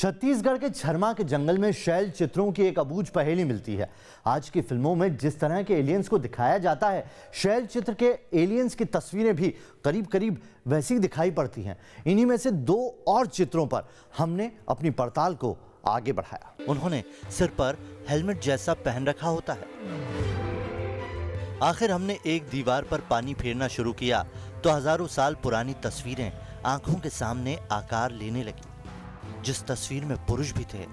छत्तीसगढ़ के झरमा के जंगल में शैल चित्रों की एक अबूझ पहेली मिलती है। आज की फिल्मों में जिस तरह के एलियंस को दिखाया जाता है, शैल चित्र के एलियंस की तस्वीरें भी करीब करीब वैसी दिखाई पड़ती हैं। इन्हीं में से दो और चित्रों पर हमने अपनी पड़ताल को आगे बढ़ाया। उन्होंने सिर पर हेलमेट जैसा पहन रखा होता है। आखिर हमने एक दीवार पर पानी फेरना शुरू किया तो हजारों साल पुरानी तस्वीरें आंखों के सामने आकार लेने लगी। जिस तस्वीर में पुरुष भी थे,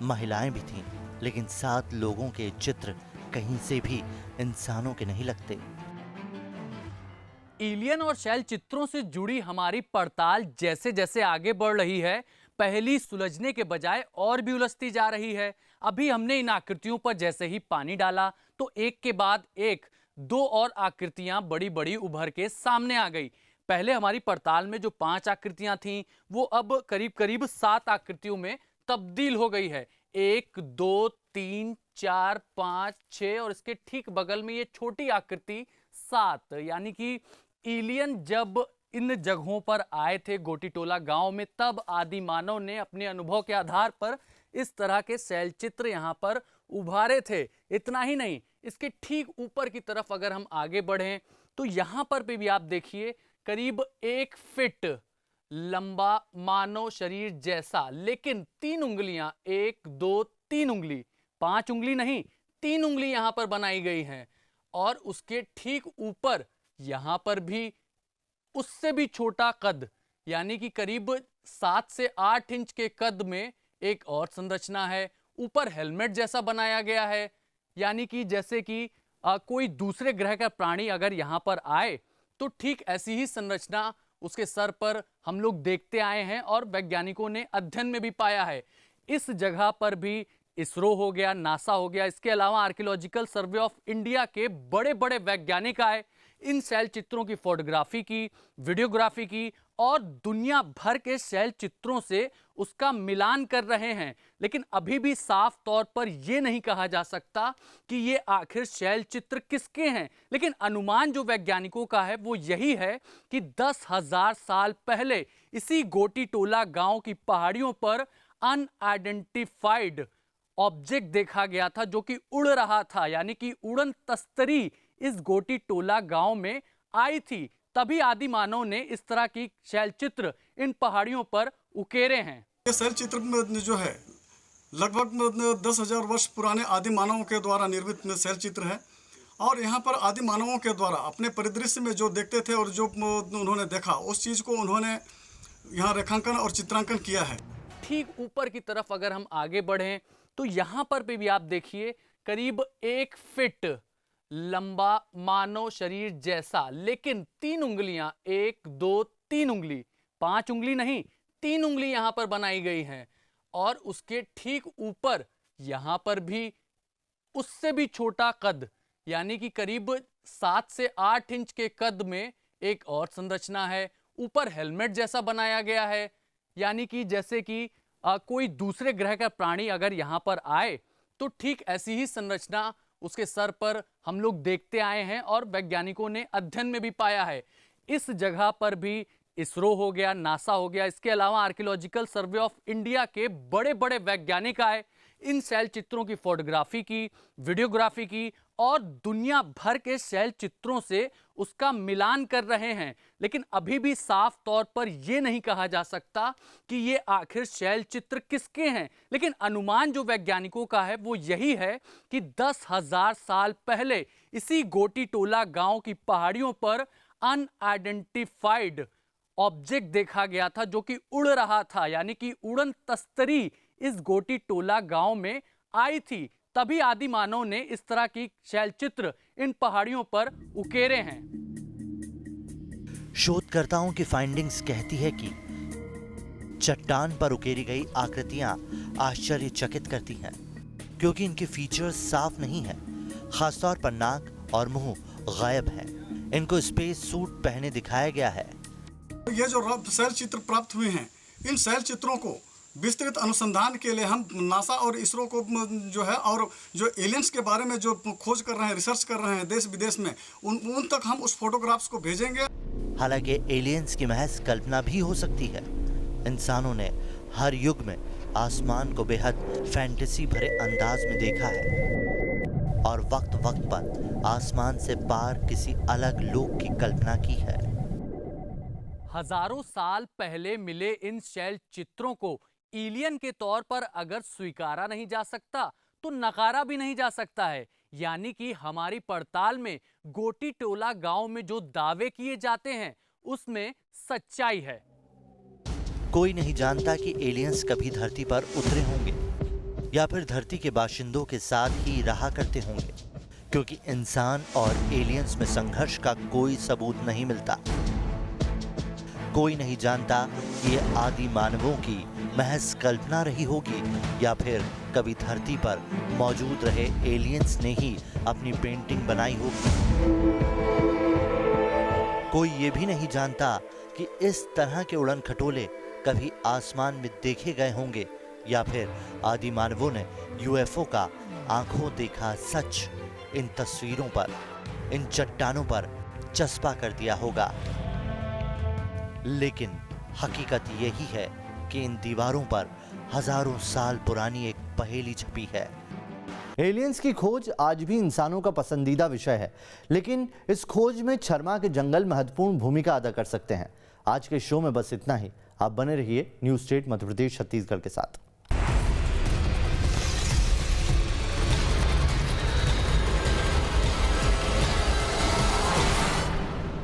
महिलाएं भी थीं, लेकिन 7 लोगों के चित्र कहीं से भी इंसानों के नहीं लगते। एलियन और शैल चित्रों से जुड़ी हमारी पड़ताल जैसे जैसे आगे बढ़ रही है, पहेली सुलझने के बजाय और भी उलझती जा रही है। अभी हमने इन आकृतियों पर जैसे ही पानी डाला तो एक के बाद एक 2 और आकृतियां बड़ी बड़ी उभर के सामने आ गई। पहले हमारी पड़ताल में जो 5 आकृतियां थीं, वो अब करीब करीब 7 आकृतियों में तब्दील हो गई है। 1, 2, 3, 4, 5, 6 और इसके ठीक बगल में ये छोटी आकृति 7, यानी कि एलियन जब इन जगहों पर आए थे गोटीटोला गांव में, तब आदि मानव ने अपने अनुभव के आधार पर इस तरह के शैल चित्र यहां पर उभारे थे। इतना ही नहीं, इसके ठीक ऊपर की तरफ अगर हम आगे बढ़ें तो यहां पर भी आप देखिए करीब 1 फीट लंबा मानव शरीर जैसा, लेकिन 3 उंगलियां, 1, 2, 3 उंगली, 5 उंगली नहीं, 3 उंगली यहां पर बनाई गई हैं। और उसके ठीक ऊपर यहां पर भी उससे भी छोटा कद, यानी कि करीब 7 से 8 इंच के कद में एक और संरचना है। ऊपर हेलमेट जैसा बनाया गया है, यानी कि जैसे कि कोई दूसरे ग्रह का प्राणी अगर यहां पर आए तो ठीक ऐसी ही संरचना उसके सर पर हम लोग देखते आए हैं और वैज्ञानिकों ने अध्ययन में भी पाया है। इस जगह पर भी इसरो हो गया, नासा हो गया, इसके अलावा आर्कियोलॉजिकल सर्वे ऑफ इंडिया के बड़े बड़े वैज्ञानिक आए, इन शैल चित्रों की फोटोग्राफी की, वीडियोग्राफी की और दुनिया भर के शैल चित्रों से उसका मिलान कर रहे हैं। लेकिन अभी भी साफ तौर पर यह नहीं कहा जा सकता कि ये आखिर शैल चित्र किसके हैं। लेकिन अनुमान जो वैज्ञानिकों का है वो यही है कि 10,000 साल पहले इसी गोटीटोला गांव की पहाड़ियों पर अनआइडेंटिफाइड ऑब्जेक्ट देखा गया था जो कि उड़ रहा था, यानी कि उड़न तस्तरी इस गोटीटोला गांव में आई थी। तभी आदि मानव ने इस तरह की शैल चित्र इन पहाड़ियों पर उकेरे हैं। ये शैल चित्र में जो है लगभग 10,000 वर्ष पुराने आदि मानवों के द्वारा निर्मित शैल चित्र है। और यहाँ पर आदि मानवों के द्वारा अपने परिदृश्य में जो देखते थे और जो उन्होंने देखा, उस चीज को उन्होंने यहाँ रेखांकन और चित्रांकन किया है। ठीक ऊपर की तरफ अगर हम आगे बढ़ें तो यहाँ पर भी आप देखिए करीब 1 फीट लंबा मानव शरीर जैसा, लेकिन 3 उंगलियां, 1, 2, 3 उंगली, 5 उंगली नहीं, 3 उंगली यहां पर बनाई गई हैं। और उसके ठीक ऊपर यहां पर भी उससे भी छोटा कद, यानी कि करीब 7 से 8 इंच के कद में एक और संरचना है। ऊपर हेलमेट जैसा बनाया गया है, यानी कि जैसे कि कोई दूसरे ग्रह का प्राणी अगर यहां पर आए तो ठीक ऐसी ही संरचना उसके सर पर हम लोग देखते आए हैं और वैज्ञानिकों ने अध्ययन में भी पाया है। इस जगह पर भी इसरो हो गया, नासा हो गया, इसके अलावा आर्कियोलॉजिकल सर्वे ऑफ इंडिया के बड़े बड़े वैज्ञानिक आए, इन शैल चित्रों की फोटोग्राफी की, वीडियोग्राफी की और दुनिया भर के शैल चित्रों से उसका मिलान कर रहे हैं। लेकिन अभी भी साफ तौर पर यह नहीं कहा जा सकता कि ये आखिर शैल चित्र किसके हैं। लेकिन अनुमान जो वैज्ञानिकों का है वो यही है कि 10,000 साल पहले इसी गोटीटोला गांव की पहाड़ियों पर अनआइडेंटिफाइड ऑब्जेक्ट देखा गया था जो कि उड़ रहा था, यानी कि उड़न तस्तरी इस गोटीटोला गांव में आई थी। तभी आदि मानव ने इस तरह की शैल चित्र इन पहाड़ियों पर उकेरे हैं। शोधकर्ताओं की फाइंडिंग्स कहती है कि चट्टान पर उकेरी गई आकृतियां आश्चर्यचकित करती हैं, क्योंकि इनके फीचर्स साफ नहीं हैं। खासतौर पर नाक और मुंह गायब है। इनको स्पेस सूट पहने दिखाया गया है। ये जो शैल चित्र प्राप्त हुए हैं, इन शैल चित्रों को विस्तृत अनुसंधान के लिए हम नासा और इसरो को जो है, और जो एलियंस के बारे में जो खोज कर रहे हैं, रिसर्च कर रहे हैं देश विदेश में, उन तक हम उस फोटोग्राफ्स को भेजेंगे। हालांकि एलियंस की महज कल्पना भी हो सकती है। इंसानों ने हर युग में आसमान को बेहद फैंटेसी भरे अंदाज में देखा है और वक्त वक्त पर आसमान से पार किसी अलग लोक की कल्पना की है। हजारों साल पहले मिले इन शैल चित्रों को एलियन के तौर पर अगर स्वीकारा नहीं जा सकता तो नकारा भी नहीं जा सकता है। यानी कि हमारी पड़ताल में गोटी टोला गांव में जो दावे किए जाते हैं उसमें सच्चाई है। कोई नहीं जानता कि एलियंस कभी धरती पर उतरे होंगे या फिर धरती के बाशिंदों के साथ ही रहा करते होंगे, क्योंकि इंसान और एलियंस में संघर्ष का कोई सबूत नहीं मिलता। कोई नहीं जानता कि ये आदि मानवों की महज कल्पना रही होगी या फिर कभी धरती पर मौजूद रहे एलियंस ने ही अपनी पेंटिंग बनाई होगी। कोई ये भी नहीं जानता कि इस तरह के उड़न खटोले कभी आसमान में देखे गए होंगे या फिर आदि मानवों ने यूएफओ का आंखों देखा सच इन तस्वीरों पर, इन चट्टानों पर चस्पा कर दिया होगा। लेकिन हकीकत यही है कि इन दीवारों पर हजारों साल पुरानी एक पहेली छपी है। एलियंस की खोज आज भी इंसानों का पसंदीदा विषय है, लेकिन इस खोज में छरमा के जंगल महत्वपूर्ण भूमिका अदा कर सकते हैं। आज के शो में बस इतना ही। आप बने रहिए न्यूज़ स्टेट मध्य प्रदेश छत्तीसगढ़ के साथ।